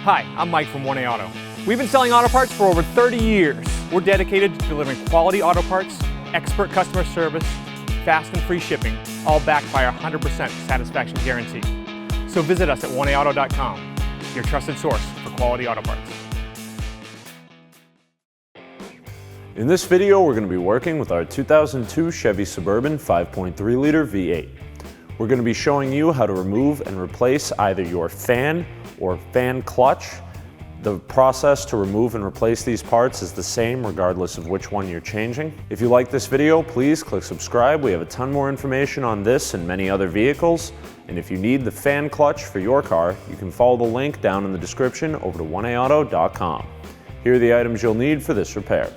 Hi, I'm Mike from 1A Auto. We've been selling auto parts for over 30 years. We're dedicated to delivering quality auto parts, expert customer service, fast and free shipping, all backed by our 100% satisfaction guarantee. So visit us at 1AAuto.com, your trusted source for quality auto parts. In this video, we're going to be working with our 2002 Chevy Suburban 5.3-liter V8. We're going to be showing you how to remove and replace either your fan or fan clutch. The process to remove and replace these parts is the same regardless of which one you're changing. If you like this video, please click subscribe. We have a ton more information on this and many other vehicles. And if you need the fan clutch for your car, you can follow the link down in the description over to 1AAuto.com. Here are the items you'll need for this repair.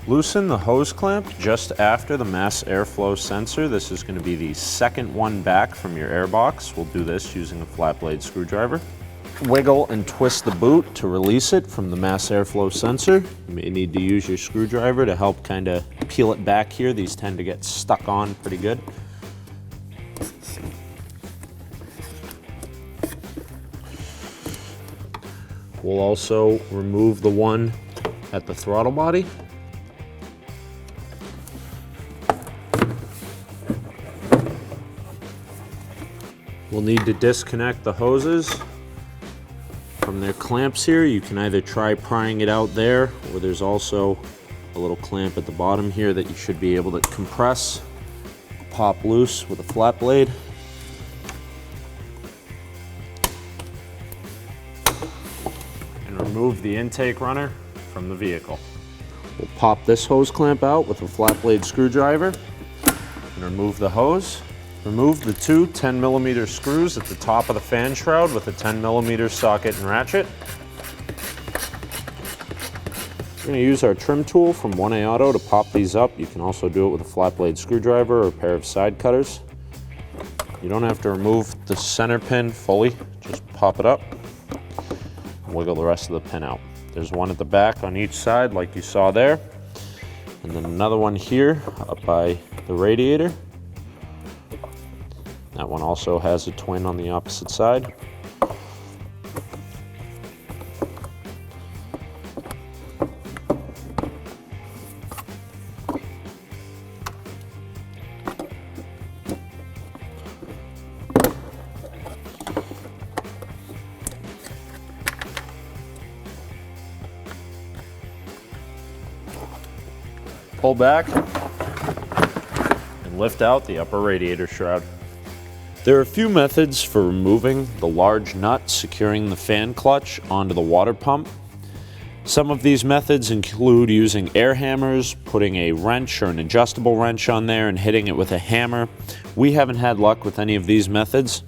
Loosen the hose clamp just after the mass airflow sensor. This is going to be the second one back from your air box. We'll do this using a flat blade screwdriver. Wiggle and twist the boot to release it from the mass airflow sensor. You may need to use your screwdriver to help kind of peel it back here. These tend to get stuck on pretty good. We'll also remove the one at the throttle body. We'll need to disconnect the hoses from their clamps here. You can either try prying it out there, or there's also a little clamp at the bottom here that you should be able to compress, pop loose with a flat blade. And remove the intake runner from the vehicle. We'll pop this hose clamp out with a flat blade screwdriver and remove the hose. Remove the two 10mm screws at the top of the fan shroud with a 10mm socket and ratchet. We're going to use our trim tool from 1A Auto to pop these up. You can also do it with a flat blade screwdriver or a pair of side cutters. You don't have to remove the center pin fully, just pop it up and wiggle the rest of the pin out. There's one at the back on each side like you saw there, and then another one here up by the radiator. That one also has a twin on the opposite side. Pull back and lift out the upper radiator shroud. There are a few methods for removing the large nut securing the fan clutch onto the water pump. Some of these methods include using air hammers, putting a wrench or an adjustable wrench on there and hitting it with a hammer. We haven't had luck with any of these methods,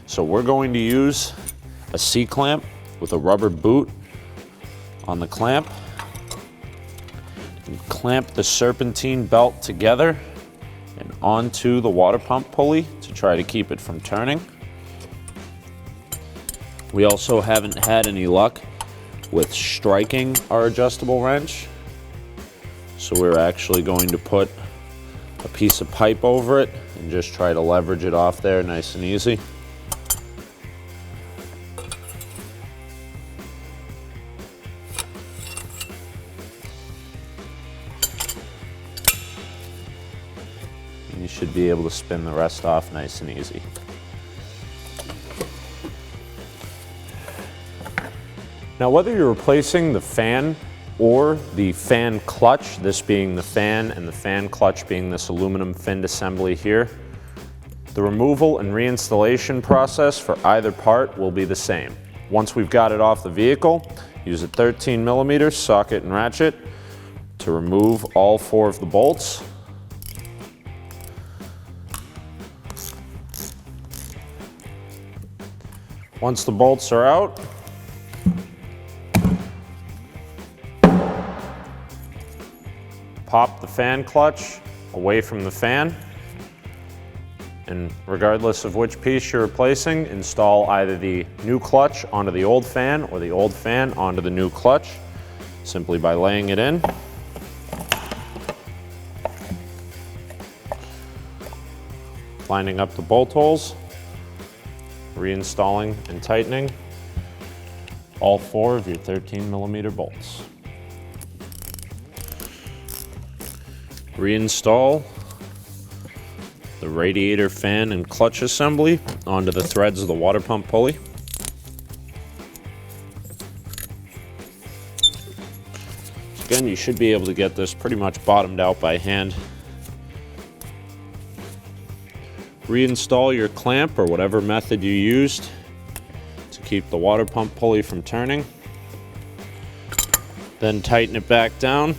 so we're going to use a C-clamp with a rubber boot on the clamp and clamp the serpentine belt together and onto the water pump pulley to try to keep it from turning. We also haven't had any luck with striking our adjustable wrench, so we're actually going to put a piece of pipe over it and just try to leverage it off there nice and easy. You should be able to spin the rest off nice and easy. Now, whether you're replacing the fan or the fan clutch, this being the fan and the fan clutch being this aluminum finned assembly here, the removal and reinstallation process for either part will be the same. Once we've got it off the vehicle, use a 13mm socket and ratchet to remove all 4 of the bolts. Once the bolts are out, pop the fan clutch away from the fan, and regardless of which piece you're replacing, install either the new clutch onto the old fan or the old fan onto the new clutch simply by laying it in. lining up the bolt holes, reinstalling and tightening all 4 of your 13mm bolts. Reinstall the radiator fan and clutch assembly onto the threads of the water pump pulley. Again, you should be able to get this pretty much bottomed out by hand. Reinstall your clamp or whatever method you used to keep the water pump pulley from turning. Then tighten it back down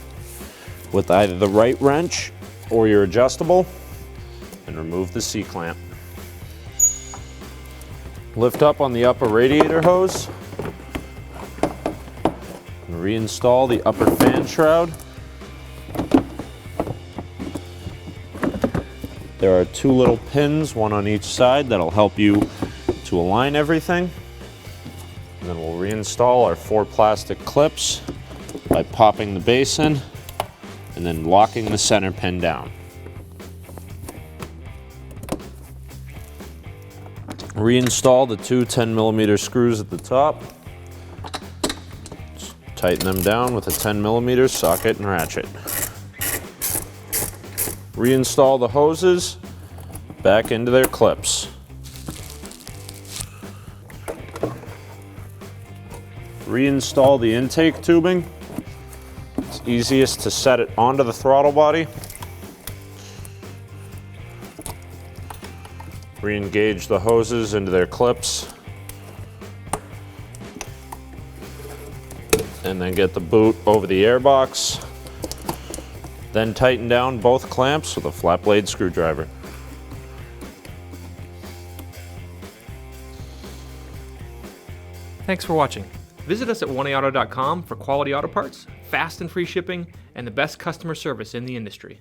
with either the right wrench or your adjustable and remove the C-clamp. Lift up on the upper radiator hose and reinstall the upper fan shroud. There are 2 little pins, one on each side, that'll help you to align everything. And then we'll reinstall our 4 plastic clips by popping the base in and then locking the center pin down. Reinstall the 2 10mm screws at the top. Tighten them down with a 10mm socket and ratchet. Reinstall the hoses back into their clips. Reinstall the intake tubing. It's easiest to set it onto the throttle body. Re-engage the hoses into their clips. And then get the boot over the airbox. Then tighten down both clamps with a flat blade screwdriver. Thanks for watching. Visit us at oneauto.com for quality auto parts, fast and free shipping, and the best customer service in the industry.